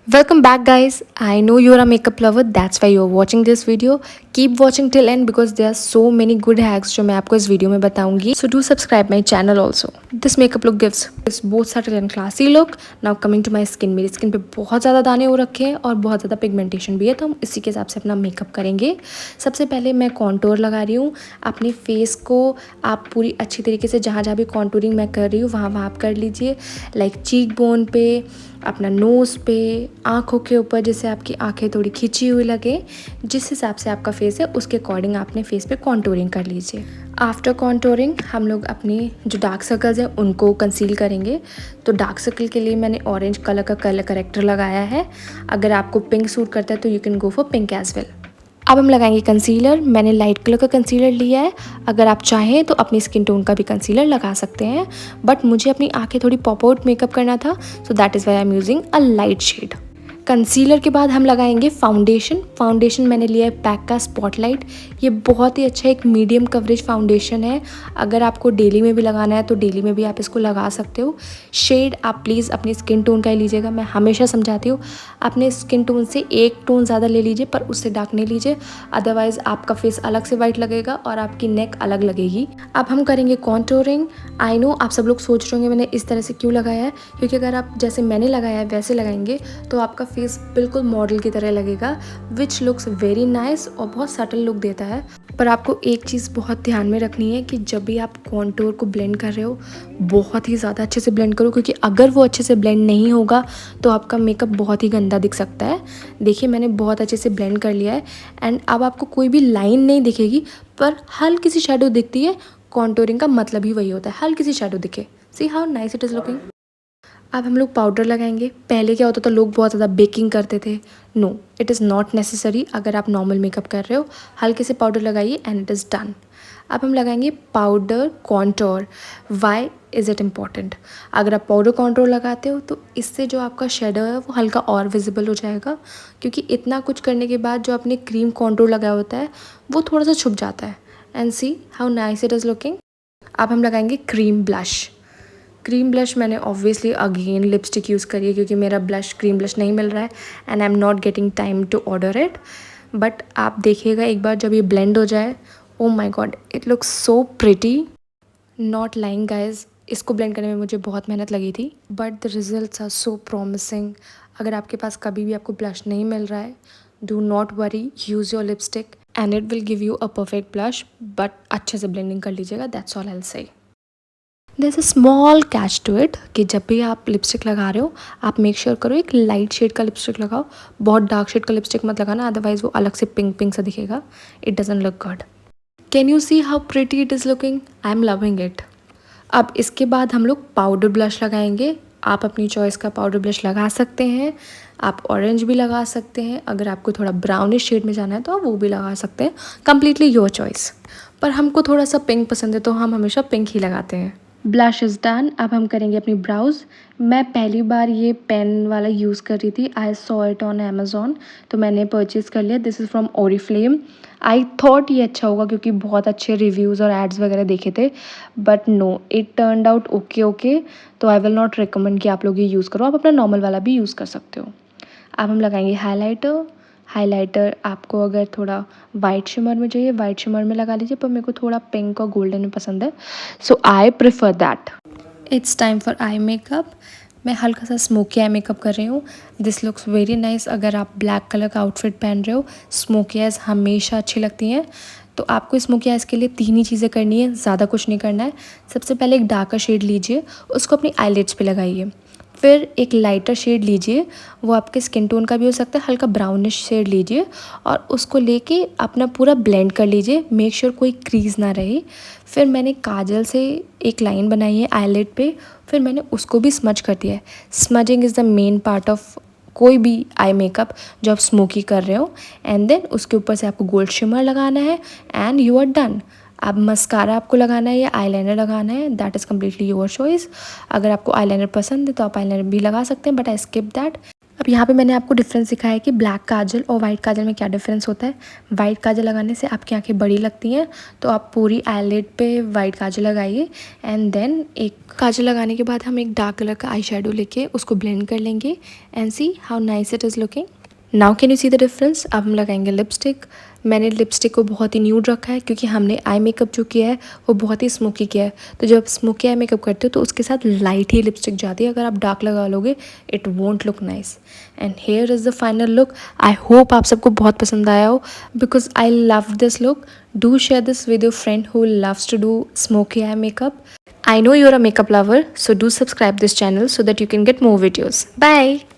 Welcome back, guys. I know you're a makeup lover, that's why you're watching this video. Keep watching till end because there are so many good hacks जो मैं आपको इस video में बताऊंगी. So do subscribe my channel also. This makeup look gives both subtle and classy look. Now coming to my skin, मेरी skin पे बहुत ज़्यादा दाने हो रखे हैं और बहुत ज़्यादा पिगमेंटेशन भी है, तो हम इसी के हिसाब से अपना मेकअप करेंगे. सबसे पहले मैं कॉन्टोर लगा रही हूँ. अपने फेस को आप पूरी अच्छी तरीके से जहाँ जहाँ भी कॉन्टोरिंग मैं कर रही हूँ वहाँ वहाँ आप कर लीजिए. लाइक चीक बोन पे, अपना नोज़ पे, आँखों के ऊपर, जैसे आपकी आँखें थोड़ी खिंची हुई लगे, जिस हिसाब से आपका फेस है उसके अकॉर्डिंग आपने फेस पे कॉन्टोरिंग कर लीजिए. आफ्टर कॉन्टोरिंग हम लोग अपनी जो डार्क सर्कल्स हैं उनको कंसील करेंगे. तो डार्क सर्कल के लिए मैंने ऑरेंज कलर का कलर करेक्टर लगाया है. अगर आपको पिंक सूट करता है तो you can go for pink as well. अब हम लगाएंगे कंसीलर. मैंने लाइट कलर का कंसीलर लिया है. अगर आप चाहें तो अपनी स्किन टोन का भी कंसीलर लगा सकते हैं, बट मुझे अपनी आंखें थोड़ी पॉप आउट मेकअप करना था, so that is why I am using a light shade. Concealer के बाद हम लगाएंगे फाउंडेशन. फाउंडेशन मैंने लिया है पैक का स्पॉटलाइट. ये बहुत ही अच्छा एक मीडियम कवरेज फाउंडेशन है. अगर आपको डेली में भी लगाना है तो डेली में भी आप इसको लगा सकते हो. शेड आप प्लीज़ अपनी स्किन टोन का ही लीजिएगा. मैं हमेशा समझाती हूँ अपने स्किन टोन से एक टोन ज़्यादा ले लीजिए, पर उससे डार्क नहीं लीजिए, अदरवाइज़ आपका फेस अलग से वाइट लगेगा और आपकी नेक अलग लगेगी. अब हम करेंगे कॉन्टोरिंग. आई नो आप सब लोग सोच रहे होंगे मैंने इस तरह से क्यों लगाया है, क्योंकि अगर आप जैसे मैंने लगाया है वैसे लगाएंगे तो आपका फेस बिल्कुल मॉडल की तरह लगेगा, विच लुक्स वेरी नाइस और बहुत सटल लुक देता है. पर आपको एक चीज़ बहुत ध्यान में रखनी है कि जब भी आप कॉन्टोर को ब्लेंड कर रहे हो बहुत ही ज़्यादा अच्छे से ब्लेंड करो, क्योंकि अगर वो अच्छे से ब्लेंड नहीं होगा तो आपका मेकअप बहुत ही गंदा दिख सकता है. देखिए मैंने बहुत अच्छे से ब्लेंड कर लिया है एंड अब आपको कोई भी लाइन नहीं दिखेगी, पर हल्की सी शेडो दिखती है. कॉन्टोरिंग का मतलब ही वही होता है, हल्की सी शेडो दिखे. See how nice it is looking. अब हम लोग पाउडर लगाएंगे. पहले क्या होता था, लोग बहुत ज़्यादा बेकिंग करते थे. No, it is not necessary. अगर आप नॉर्मल मेकअप कर रहे हो हल्के से पाउडर लगाइए एंड इट इज़ डन. अब हम लगाएंगे powder contour. Why is it important? अगर आप पाउडर कॉन्टोर लगाते हो तो इससे जो आपका शेडो है वो हल्का और विजिबल हो जाएगा, क्योंकि इतना कुछ करने के बाद जो आपने क्रीम कॉन्टोर लगाया होता है वो थोड़ा सा छुप जाता है. And see how nice it is looking. अब हम लगाएंगे क्रीम ब्लश. क्रीम ब्लश मैंने ऑब्वियसली अगेन लिपस्टिक यूज़ करी है, क्योंकि मेरा ब्लश क्रीम ब्लश नहीं मिल रहा है and I am not getting time to order it. But आप देखिएगा एक बार जब ये ब्लेंड हो जाए, oh my god it looks so pretty. Not lying guys, इसको ब्लेंड करने में मुझे बहुत मेहनत लगी थी, but the results are so promising. अगर आपके पास कभी भी आपको ब्लश नहीं मिल रहा है, do not worry, use your lipstick and it will give you a perfect blush. But अच्छे से ब्लेंडिंग कर लीजिएगा, that's all I will say. There is a small catch to it कि जब भी आप लिपस्टिक लगा रहे हो आप मेक श्योर करो एक लाइट शेड का लिपस्टिक लगाओ. बहुत डार्क शेड का लिपस्टिक मत लगाना, अदरवाइज वो अलग से पिंक पिंक सा दिखेगा. It doesn't look good. Can you see how pretty it is looking? I am loving it. अब इसके बाद हम लोग पाउडर ब्लश लगाएंगे. आप अपनी चॉइस का पाउडर ब्लश लगा सकते हैं. आप ऑरेंज भी लगा सकते हैं. अगर आपको थोड़ा ब्राउनिश शेड में जाना है तो आप वो भी लगा सकते हैं. Completely your choice. पर हमको थोड़ा सा पिंक पसंद है तो हम हमेशा पिंक ही लगाते हैं. Blush is done. अब हम करेंगे अपनी ब्राउज़. मैं पहली बार ये पेन वाला यूज़ कर रही थी. I saw it on Amazon, तो मैंने परचेज़ कर लिया. This is from Oriflame. I thought ये अच्छा होगा क्योंकि बहुत अच्छे रिव्यूज़ और एड्स वगैरह देखे थे, but no, it turned out okay okay. तो आई विल नॉट रिकमेंड कि आप लोग ये यूज़ करो. आप अपना नॉर्मल वाला भी यूज़ कर सकते हो. अब हम लगाएंगे हाइलाइटर. हाइलाइटर आपको अगर थोड़ा वाइट शिमर में चाहिए वाइट शिमर में लगा लीजिए, पर मेरे को थोड़ा पिंक और गोल्डन में पसंद है, so I prefer that. It's time for eye makeup. मैं हल्का सा स्मोकी आई मेकअप कर रही हूँ. This looks very nice. अगर आप ब्लैक कलर का आउटफिट पहन रहे हो, स्मोकी आइज़ हमेशा अच्छी लगती हैं. तो आपको स्मोकी आइज़ के लिए 3 ही चीज़ें करनी है, ज़्यादा कुछ नहीं करना है. सबसे पहले एक डार्कर शेड लीजिए, उसको अपनी आईलिड्स पे लगाइए. फिर एक लाइटर शेड लीजिए, वो आपके स्किन टोन का भी हो सकता है, हल्का ब्राउनिश शेड लीजिए और उसको लेके अपना पूरा ब्लेंड कर लीजिए. मेक श्योर कोई क्रीज ना रहे. फिर मैंने काजल से एक लाइन बनाई है आईलिड पे, फिर मैंने उसको भी स्मज कर दिया है. Smudging is the main part of कोई भी आई मेकअप जो आप स्मोकी कर रहे हो. एंड देन उसके ऊपर से आपको गोल्ड शिमर लगाना है एंड यू आर डन. अब मस्कारा आपको लगाना है या आईलाइनर लगाना है, that is completely your choice. अगर आपको आईलाइनर पसंद है तो आप आईलाइनर भी लगा सकते हैं, बट आई स्किप दैट. अब यहाँ पे मैंने आपको डिफरेंस दिखाया है कि ब्लैक काजल और वाइट काजल में क्या डिफरेंस होता है। वाइट काजल लगाने से आपकी आंखें बड़ी लगती हैं, तो आप पूरी आईलिड पे वाइट काजल लगाइए एंड देन एक काजल लगाने के बाद हम एक डार्क कलर का आई शेडो लेके उसको ब्लेंड कर लेंगे and see how nice it is looking. Now can you see the difference. अब हम लगाएंगे लिपस्टिक। मैंने लिपस्टिक को बहुत ही न्यूड रखा है क्योंकि हमने आई मेकअप जो किया है वो बहुत ही स्मोकी किया है, तो जब स्मोकी आई मेकअप करते हो तो उसके साथ लाइट ही लिपस्टिक जाती है। अगर आप डार्क लगा लोगे it won't look nice. And here is the final look. I hope आप सबको बहुत पसंद आया हो because I love this look. Do share this with your friend who loves to do smoky eye makeup. I know you're a makeup lover, so do subscribe this channel so that you can get more videos. Bye.